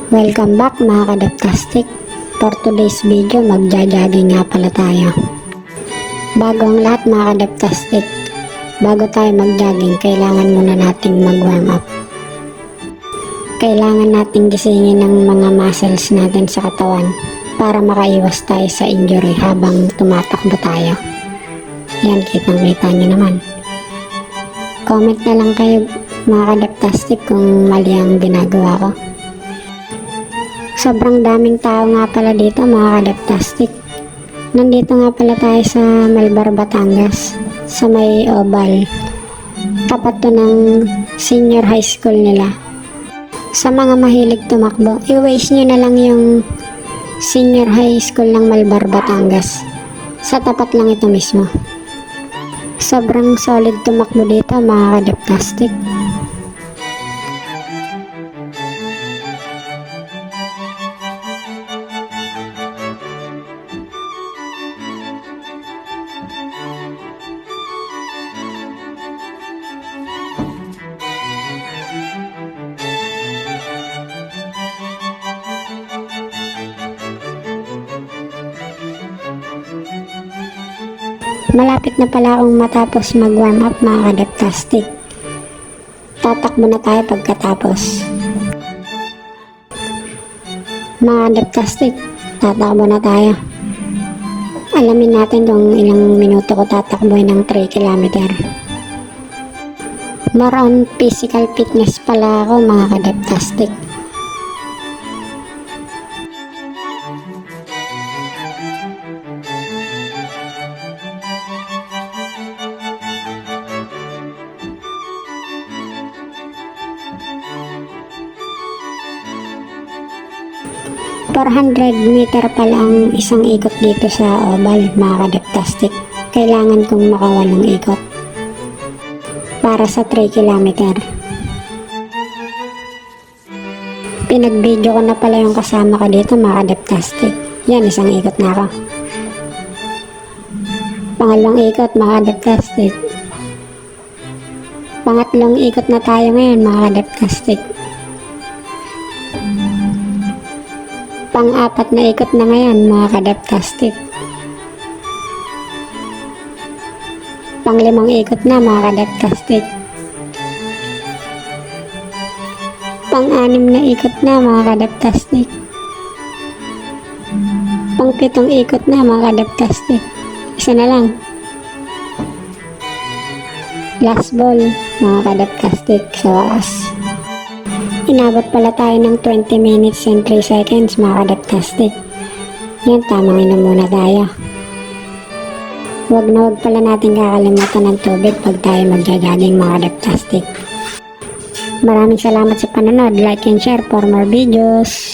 Welcome back mga kadaptastic. For today's video, magja-jogging nga pala tayo. Bago ang lahat mga kadaptastic, bago tayo mag-jogging, kailangan muna nating mag-warm up. Kailangan nating gisingin ng mga muscles natin sa katawan para makaiwas tayo sa injury habang tumatakbo tayo. Yan, kitang-kita nyo naman. Comment na lang kayo mga kadaptastic kung mali ang ginagawa ko. Sobrang daming tao nga pala dito mga kadaptastic. Nandito nga pala tayo sa Malbar, Batangas, sa may Oval. Tapat to ng senior high school nila. Sa mga mahilig tumakbo, i-waste nyo na lang yung senior high school ng Malbar, Batangas. Sa tapat lang ito mismo. Sobrang solid tumakbo dito mga kadaptastic. Malapit na pala akong matapos mag-warm up mga kadaptastic. Tatakbo na tayo pagkatapos. Mga kadaptastic, tatakbo na tayo. Alamin natin kung ilang minuto ko tatakboy ng 3 km. More on physical fitness pala ako mga kadaptastic. $400 meter pala ang isang ikot dito sa Oval mga kadaptastic. Kailangan kong makawalong ikot para sa 3 km. Pinag-video ko na pala yung kasama ko dito mga kadaptastic. Yan, isang ikot na ako. Pangalawang ikot mga kadaptastic. Pangatlong ikot na tayo ngayon mga kadaptastic. Pang-apat na ikot na ngayon mga kadaptastic. Pang-limang ikot na mga kadaptastic. Pang-anim na ikot na mga kadaptastic. Pang-pitong ikot na mga kadaptastic. Isa na lang. Last ball mga kadaptastic sa wakas. Inabot pala tayo ng 20 minutes and 3 seconds mga kadaptastic. Yan, tamang inom muna tayo. Huwag na huwag pala natin kakalimutan ng tubig pag tayo magja-jogging mga kadaptastic. Maraming salamat sa panonood. Like and share for more videos.